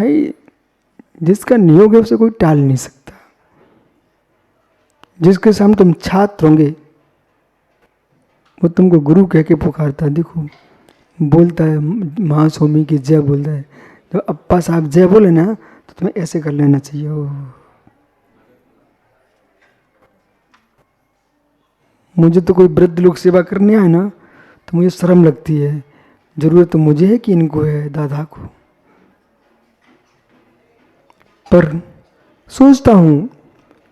भाई जिसका नियोग है उसे कोई टाल नहीं सकता। जिसके सामने तुम छात्र होंगे वो तुमको गुरु कह के पुकारता है। देखो बोलता है महास्वामी की जय बोलता है, तो अप्पा साहब जय बोले ना तो तुम्हें ऐसे कर लेना चाहिए। मुझे तो कोई वृद्ध लोग सेवा करने आए ना तो मुझे शर्म लगती है। जरूरत तो मुझे है कि इनको है, दादा को। पर सोचता हूं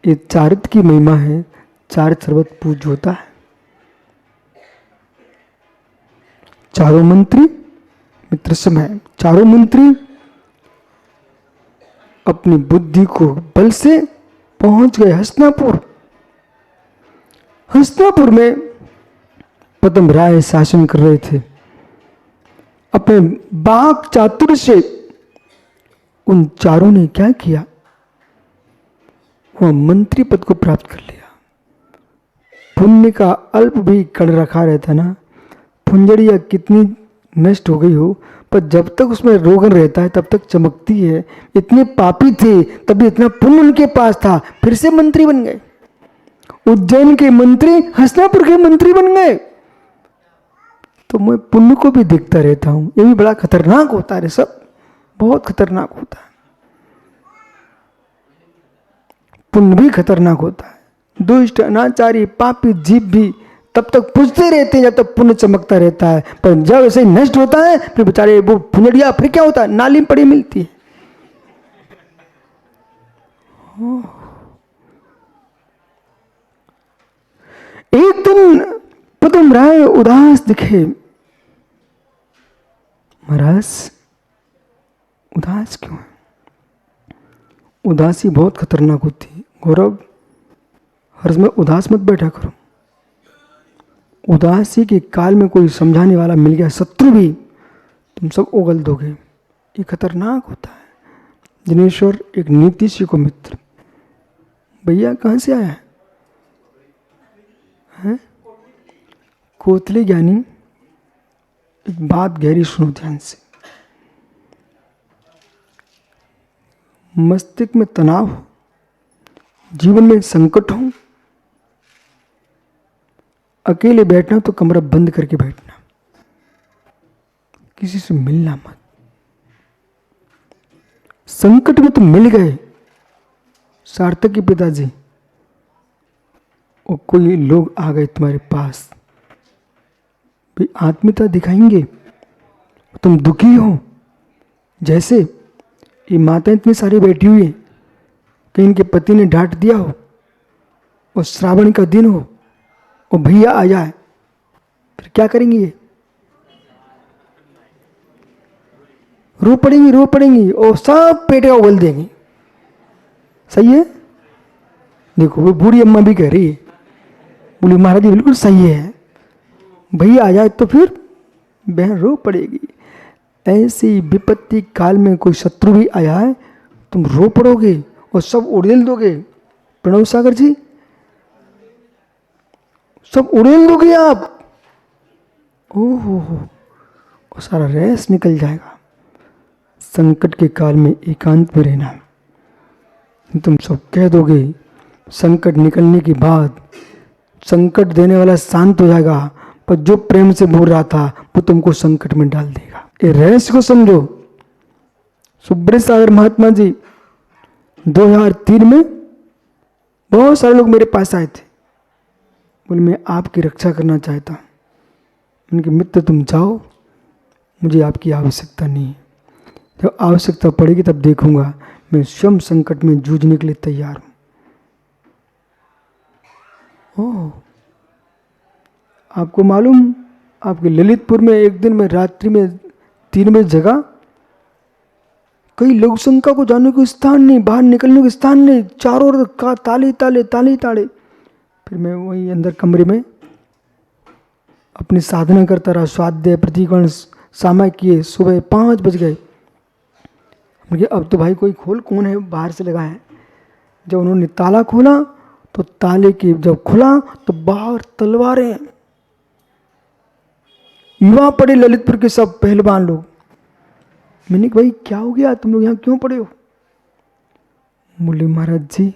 ये चारित्र की महिमा है, चारित्र सर्वत पूज्य होता है। चारों मंत्री मित्र समय, चारों मंत्री अपनी बुद्धि को बल से पहुंच गए हस्तिनापुर। हस्तिनापुर में पद्म राय शासन कर रहे थे। अपने वाक चातुर्य से उन चारों ने क्या किया, वह मंत्री पद को प्राप्त कर लिया। पुण्य का अल्प भी कण रखा रहता ना, फुंजड़िया कितनी नष्ट हो गई हो पर जब तक उसमें रोगन रहता है तब तक चमकती है। इतने पापी थे तभी इतना पुण्य उनके पास था, फिर से मंत्री बन गए। उज्जैन के मंत्री हस्तिनापुर के मंत्री बन गए। तो मैं पुण्य को भी देखता रहता हूं, ये भी बड़ा खतरनाक होता है। सब बहुत खतरनाक होता है, पुण्य भी खतरनाक होता है। दुष्ट अनाचारी पापी जीव भी तब तक पूजते रहते हैं जब तक पुण्य चमकता रहता है, पर जब ऐसे नष्ट होता है फिर बेचारे वो फुंजड़िया फिर क्या होता है, नाली में पड़ी मिलती है। एक दिन पद्म राय उदास दिखे। महाराज उदास क्यों है? उदासी बहुत खतरनाक होती है गौरव, हर समय उदास मत बैठा करो। उदासी के काल में कोई समझाने वाला मिल गया, शत्रु भी, तुम सब उगल दोगे। ये खतरनाक होता है। दिनेश्वर एक नीतीश को मित्र, भैया कहाँ से आया है? कोतले ज्ञानी, एक बात गहरी सुनो ध्यान से। मस्तिष्क में तनाव हो, जीवन में संकट हो, अकेले बैठना तो कमरा बंद करके बैठना, किसी से मिलना मत। संकट में तो मिल गए सार्थक के पिताजी, और कोई लोग आ गए तुम्हारे पास, भी आत्मीयता दिखाएंगे, तुम दुखी हो। जैसे ये माता इतनी सारी बैठी हुई है, कहीं इनके पति ने डांट दिया हो और श्रावण का दिन हो और भैया आ जाए, फिर क्या करेंगी ये? रो पड़ेंगी और सब पेटे उगल देंगी। सही है? देखो वो बूढ़ी अम्मा भी कह रही है, बोली महाराज जी बिल्कुल सही है, भैया आ जाए तो फिर बहन रो पड़ेगी। ऐसी विपत्ति काल में कोई शत्रु भी आया है, तुम रो पड़ोगे और सब उड़ेल दोगे। प्रणव सागर जी, सब उड़ेल दोगे आप। ओहो, सारा रैस निकल जाएगा। संकट के काल में एकांत में रहना, तुम सब कह दोगे। संकट निकलने के बाद संकट देने वाला शांत हो जाएगा, पर जो प्रेम से बोल रहा था वो तुमको संकट में डाल देगा। ये रहस्य को समझो। सुब्रत सागर महात्मा जी 2003 में बहुत सारे लोग मेरे पास आए थे, बोले मैं आपकी रक्षा करना चाहता हूँ। उनके मित्र तुम जाओ, मुझे आपकी आवश्यकता नहीं है, जब आवश्यकता पड़ेगी तब देखूंगा। मैं स्वयं संकट में जूझने के लिए तैयार हूँ। ओह, आपको मालूम, आपके ललितपुर में एक दिन में रात्रि में 3 बजे जगा, कई लोग शंका को जाने को स्थान नहीं, बाहर निकलने को स्थान नहीं, चारों ओर का ताले ताले ताले ताले। फिर मैं वही अंदर कमरे में अपनी साधना करता रहा, स्वाध्याय प्रतिकरण सामय किए। सुबह 5 बज गए। अब तो भाई कोई खोल, कौन है बाहर से लगा है। जब उन्होंने ताला खोला तो ताले की जब खुला तो बाहर तलवारें, युवा पड़े ललितपुर के सब पहलवान लोग, मैंने कहा भाई क्या हो गया, तुम लोग यहाँ क्यों पड़े हो? बोले महाराज जी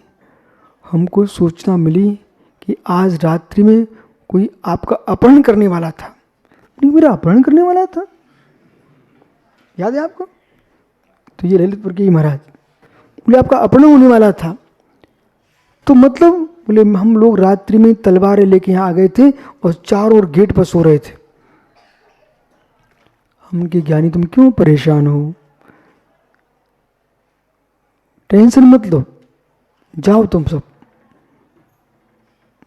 हमको सूचना मिली कि आज रात्रि में कोई आपका अपहरण करने वाला था। मेरा अपहरण करने वाला था, याद है आपको? तो ये ललितपुर के ही महाराज बोले आपका अपहरण होने वाला था। तो मतलब बोले हम लोग रात्रि में तलवारें लेके यहाँ आ गए थे और चारों ओर गेट पर सो रहे थे। हमके ज्ञानी तुम क्यों परेशान हो, टेंशन मत लो, जाओ तुम सब,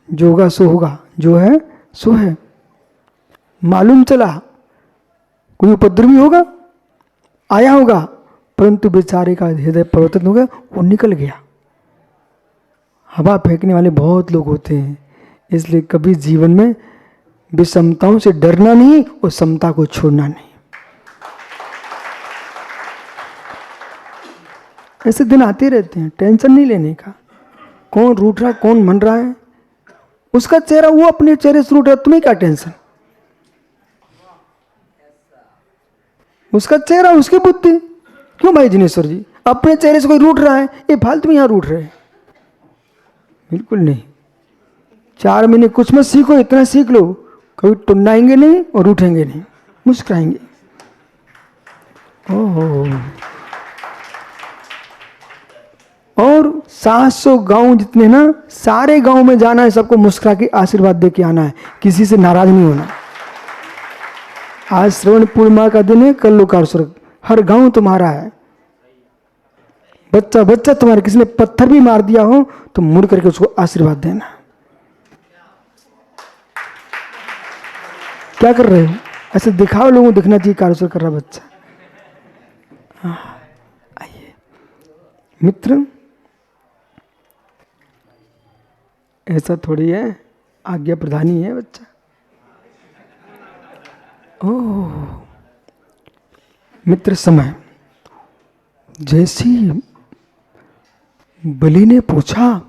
जो होगा सो होगा, जो है सो है। मालूम चला कोई उपद्रवी होगा, आया होगा, परंतु बेचारे का हृदय परिवर्तन हो गया, वो निकल गया। हवा फेंकने वाले बहुत लोग होते हैं, इसलिए कभी जीवन में विषमताओं से डरना नहीं और समता को छोड़ना नहीं। ऐसे दिन आते रहते हैं, टेंशन नहीं लेने का। कौन रूठ रहा कौन मन रहा है, उसका चेहरा वो अपने चेहरे से रूठ रहा, तुम्हें क्या टेंशन? उसका चेहरा उसकी बुद्धि। क्यों भाई जिनेश्वर जी, अपने चेहरे से कोई रूठ रहा है, ये फालतू में यहां रूठ रहे हैं? बिल्कुल नहीं। 4 महीने कुछ मत सीखो, इतना सीख लो, कभी टुन्नाएंगे नहीं और उठेंगे नहीं, मुस्कुराएंगे। ओह, और 700 गांव जितने ना, सारे गांव में जाना है, सबको मुस्कुरा के आशीर्वाद दे के आना है, किसी से नाराज नहीं होना। आज श्रवण पूर्णिमा का दिन है, कल लोकार स्वर्ग, हर गांव तुम्हारा है। बच्चा बच्चा तुम्हारे, किसी ने पत्थर भी मार दिया हो तो मुड़ करके उसको आशीर्वाद देना। क्या कर रहे हो? ऐसे दिखाओ, लोगों को दिखना चाहिए कार्य कर रहा बच्चा। आइए मित्र, ऐसा थोड़ी है, आज्ञा प्रधानी है बच्चा। ओह मित्र, समय जैसी बलि ने पूछा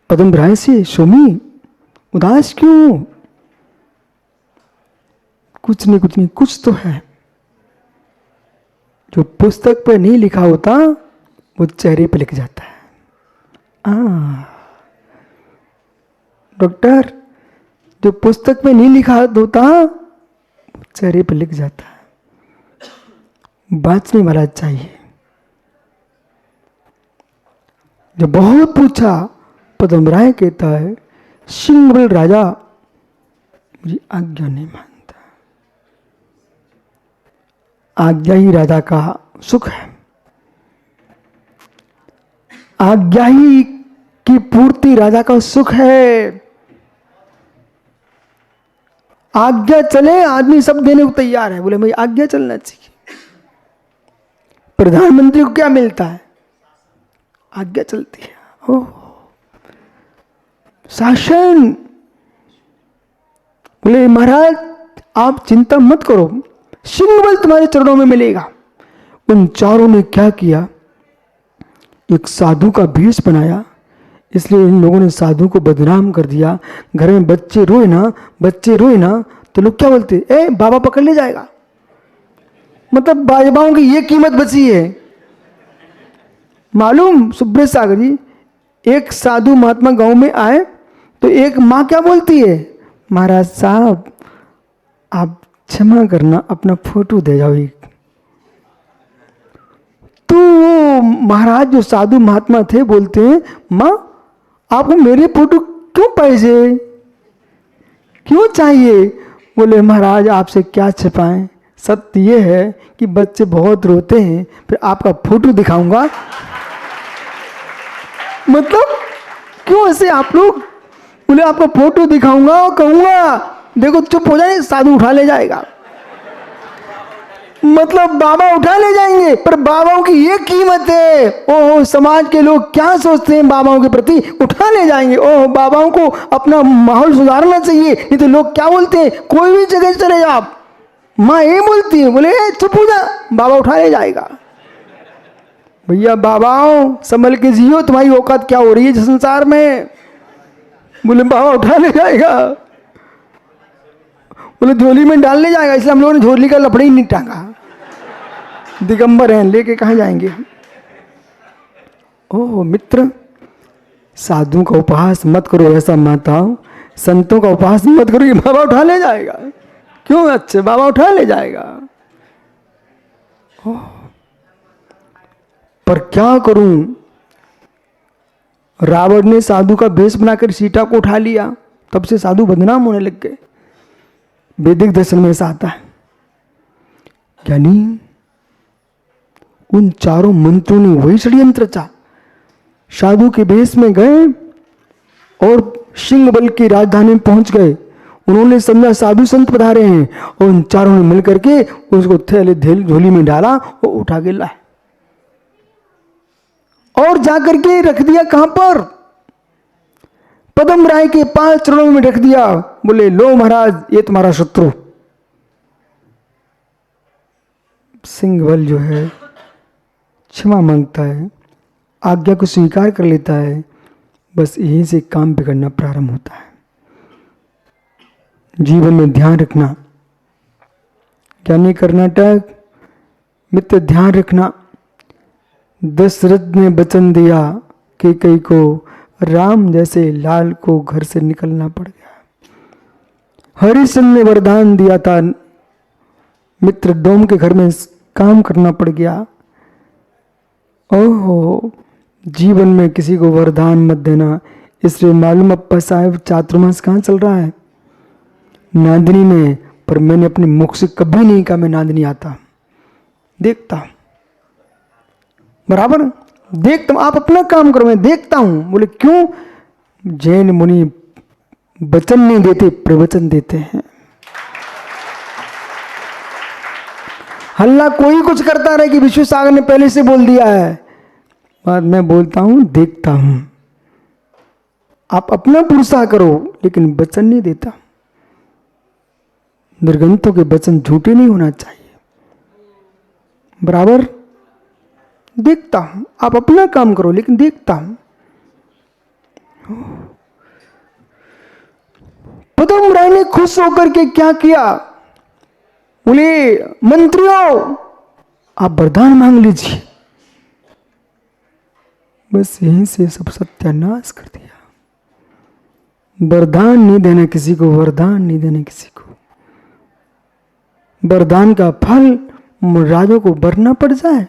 पद्मराय से, स्वामी उदास क्यों? कुछ नहीं, कुछ तो है जो पुस्तक पर नहीं लिखा होता, वो चेहरे पर लिख जाता है। डॉक्टर, जो पुस्तक में नहीं लिखा होता, चेहरे पर लिख जाता है। बाँचने वाला चाहिए। जब बहुत पूछा, पद्मराय कहता है, सिंहबल राजा मुझे आज्ञा नहीं मानता। आज्ञा ही राजा का सुख है, आज्ञा ही की पूर्ति राजा का सुख है। आज्ञा चले, आदमी सब देने को तैयार है, बोले भाई आज्ञा चलना चाहिए। प्रधानमंत्री को क्या मिलता है? आज्ञा चलती है। ओह, शासन। बोले महाराज आप चिंता मत करो, सिंहबल तुम्हारे चरणों में मिलेगा। उन चारों ने क्या किया, एक साधु का भेष बनाया, इसलिए इन लोगों ने साधु को बदनाम कर दिया। घर में बच्चे रोए ना तो लोग क्या बोलते, ए बाबा पकड़ ले जाएगा। मतलब बाजबाओं की ये कीमत बची है। मालूम सुब्रत सागर जी, एक साधु महात्मा गांव में आए तो एक माँ क्या बोलती है, महाराज साहब आप क्षमा करना, अपना फोटो दे जाओ एक। तो महाराज जो साधु महात्मा थे बोलते हैं, माँ आपको मेरे फोटो क्यों पैसे क्यों चाहिए? बोले महाराज आपसे क्या छिपाएं, सत्य ये है कि बच्चे बहुत रोते हैं, फिर आपका फोटो दिखाऊंगा। मतलब क्यों ऐसे आप लोग? बोले आपका फोटो दिखाऊंगा और कहूंगा देखो चुप हो जाए, साधु उठा ले जाएगा। मतलब बाबा उठा ले जाएंगे, पर बाबाओं की ये कीमत है। ओह, समाज के लोग क्या सोचते हैं बाबाओं के प्रति, उठा ले जाएंगे। ओह, बाबाओं को अपना माहौल सुधारना चाहिए, नहीं तो लोग क्या बोलते हैं, कोई भी जगह चले जाओ, माँ ये बोलती है, बोले चुप हो जा, बाबा उठा ले जाएगा। भैया बाबाओं संभल के जियो, तुम्हारी औकात क्या हो रही है संसार में। बोले बाबा उठा ले जाएगा, बोले झोली में डाल ले जाएगा, इसलिए हम लोगों ने झोली का लफड़ा ही नहीं टांगा। दिगंबर हैं, लेके कहाँ जाएंगे? ओह मित्र, साधु का उपहास मत करो ऐसा माताओं, संतों का उपहास मत करो, ये बाबा उठा ले जाएगा। क्यों अच्छे, बाबा उठा ले जाएगा। ओह, पर क्या करूं, रावण ने साधु का भेष बनाकर सीता को उठा लिया, तब से साधु बदनाम होने लग गए। वैदिक दर्शन में ऐसा आता है, यानी उन चारों मंत्रियों ने वही षड्यंत्र रचा। साधु के भेष में गए और सिंह बल की राजधानी में पहुंच गए। उन्होंने समझा साधु संत पधारे हैं, और उन चारों ने मिलकर के उसको थैले झोली में डाला और उठा के लाए और जाकर के रख दिया। कहां पर? पद्म राय के 5 चरणों में रख दिया। बोले लो महाराज, ये तुम्हारा शत्रु। सिंह बल जो है क्षमा मांगता है, आज्ञा को स्वीकार कर लेता है। बस यहीं से काम बिगड़ना प्रारंभ होता है। जीवन में ध्यान रखना, ज्ञानी कर्नाटक मित्र, ध्यान रखना। दशरथ ने वचन दिया कि कई को, राम जैसे लाल को घर से निकलना पड़ गया। हरिश्चंद्र ने वरदान दिया था, मित्र डोम के घर में काम करना पड़ गया। ओहो, जीवन में किसी को वरदान मत देना। इसलिए मालूम अप्पा साहब चातुर्मास कहाँ चल रहा है? नांदनी में। पर मैंने अपने मुख से कभी नहीं कहा मैं नांदनी आता, देखता बराबर देखता हूं। आप अपना काम करो, मैं देखता हूं। बोले क्यों? जैन मुनि वचन नहीं देते, प्रवचन देते हैं। हल्ला कोई कुछ करता रहे कि विश्व सागर ने पहले से बोल दिया है, बाद में बोलता हूं, देखता हूं। आप अपना पुरुषा करो, लेकिन वचन नहीं देता। निर्गंतों के वचन झूठे नहीं होना चाहिए, बराबर देखता हूं। आप अपना काम करो, लेकिन देखता हूं। पद्म राय ने खुश होकर के क्या किया? बोले मंत्रियों, आप वरदान मांग लीजिए। बस यहीं से सब सत्यानाश कर दिया। वरदान नहीं देना किसी को, वरदान नहीं देना किसी को। वरदान का फल राजों को भरना पड़ जाए।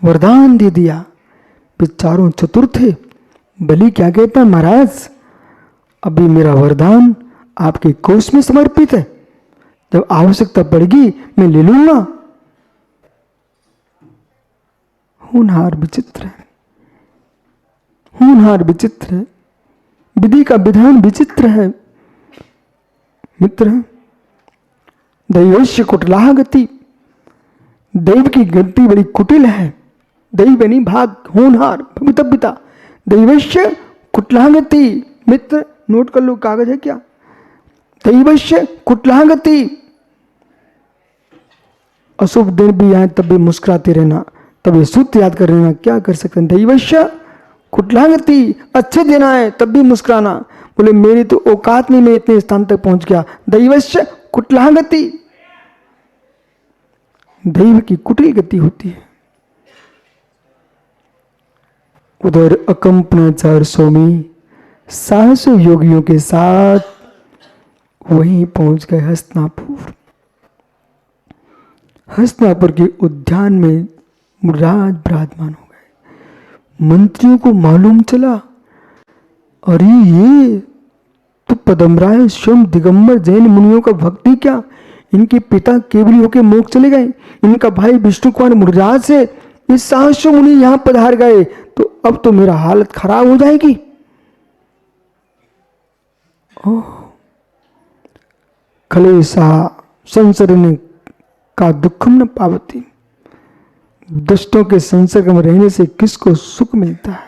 वरदान दे दिया, बेचारों चतुर थे। बलि क्या कहता, महाराज अभी मेरा वरदान आपके कोष में समर्पित है, जब आवश्यकता पड़ेगी मैं ले लूंगा। होनहार विचित्र है, होनहार विचित्र है, विधि का विधान विचित्र है। मित्र, दैवश्य कुटिलाह गति, दैव की गति बड़ी कुटिल है। दैव नहीं भाग, होनहार भवितव्यता। दैवश्य कुटिलाह गति, मित्र नोट कर लो, कागज है क्या? दैवश्य कुटिलाह गति। अशुभ दिन भी आए तब भी मुस्कुराते रहना, तब ये सूत्र याद कर लेना। क्या कर सकते हैं? दैवश्य कुटिलाह गति। अच्छे दिन आए तब भी मुस्कुराना। बोले मेरी तो औकात नहीं, मैं इतने स्थान तक पहुंच गया। दैवश्य कुटिलाह गति, दैव की कुटिल गति होती है। उधर अकंपनाचार्य स्वामी साहस योगियों के साथ वहीं पहुंच गए हस्तिनापुर। हस्तिनापुर के उद्यान में मुराद विराजमान हो गए। मंत्रियों को मालूम चला, अरे ये तो पद्म राय स्वयं दिगंबर जैन मुनियों का भक्ति क्या, इनके पिता केवली होके मोक्ष चले गए, इनका भाई विष्णु कुमार मुराद से इस साहस मुनि यहां पधार गए, तो अब तो मेरा हालत खराब हो जाएगी। ओह, क्लेशा संसरण का दुखम न पावती। दुष्टों के संसर्ग में रहने से किसको सुख मिलता है?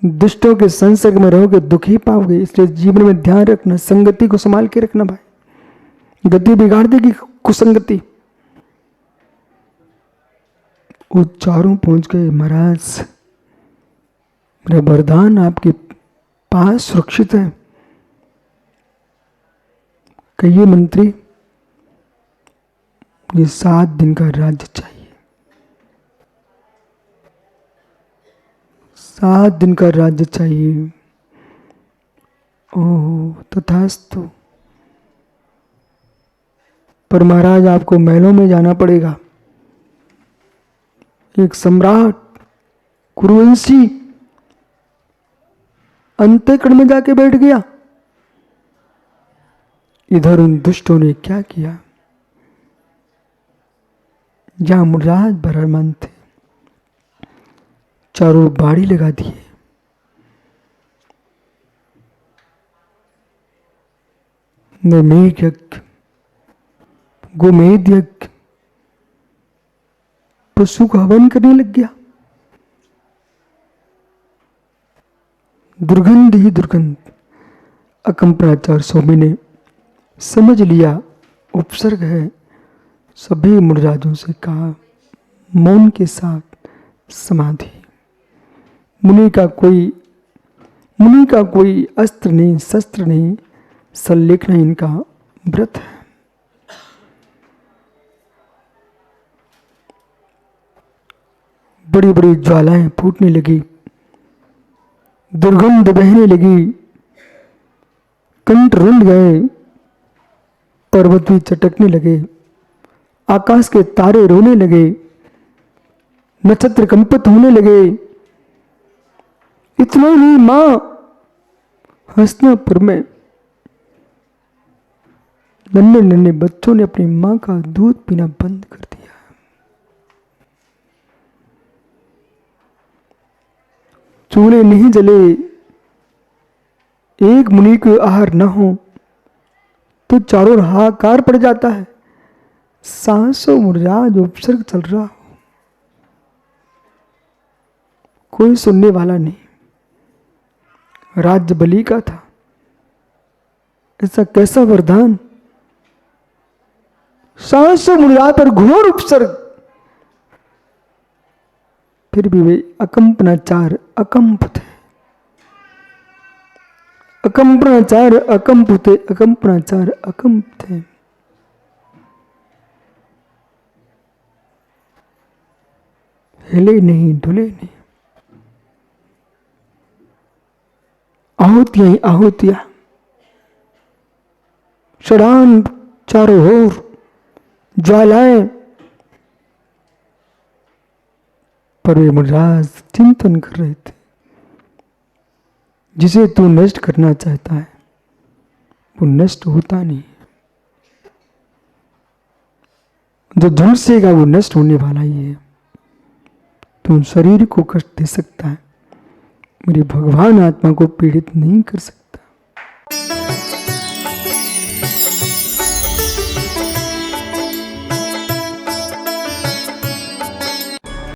दुष्टों के संसर्ग में रहोगे दुख ही पाओगे। इसलिए जीवन में ध्यान रखना, संगति को संभाल के रखना भाई, गति बिगाड़ देगी कुसंगति। वो चारों पहुंच गए। महाराज मेरा वरदान आपके पास सुरक्षित है, कहिए मंत्री, ये 7 दिन का राज्य चाहिए। 7 दिन का राज्य चाहिए। ओह तथास्तु। पर महाराज आपको महलों में जाना पड़ेगा। एक सम्राट कुरुवंशी अंतःकरण में जाके बैठ गया। इधर उन दुष्टों ने क्या किया, जहां मुराद बरमान थे चारों बाड़ी लगा दिए। मेघ यज्ञ, गोमेध यज्ञ, पशु का हवन करने लग गया। दुर्गंध ही दुर्गंध। अकंपनाचार्य स्वामी ने समझ लिया उपसर्ग है, सभी मुनिराजों से कहा मौन के साथ समाधि। मुनि का कोई अस्त्र नहीं, शस्त्र नहीं, संलेखना इनका व्रत है। बड़ी बड़ी ज्वालाएं फूटने लगी, दुर्गंध बहने लगी, कंठ रुंध गए, पर्वत भी चटकने लगे, आकाश के तारे रोने लगे, नक्षत्र कंपित होने लगे। इतना ही मां हस्तिनापुर में नन्हे नन्हे बच्चों ने अपनी मां का दूध पीना बंद कर दिया। चूल्हे नहीं जले, एक मुनि को आहार न हो तो चारों हाहाकार पड़ जाता है। 700 मुनिराज उपसर्ग चल रहा हो, कोई सुनने वाला नहीं। राज्य बलि का था, ऐसा कैसा वरदान। 700 मुनिराज पर घोर उपसर्ग, फिर भी वे अकंपनाचार अकंप थे। अकंपनाचार अकंप थे, अकंपनाचार अकंप थे। हिले नहीं, डुले नहीं। आहुतियां ही आहुतियां, षडान चारों ओर, ज्वालाएं। पर वे मुनिराज चिंतन कर रहे थे, जिसे तू नष्ट करना चाहता है वो नष्ट होता नहीं। जो झुलसेगा वो नष्ट होने वाला ही है। तुम शरीर को कष्ट दे सकता है, मेरे भगवान आत्मा को पीड़ित नहीं कर सकता।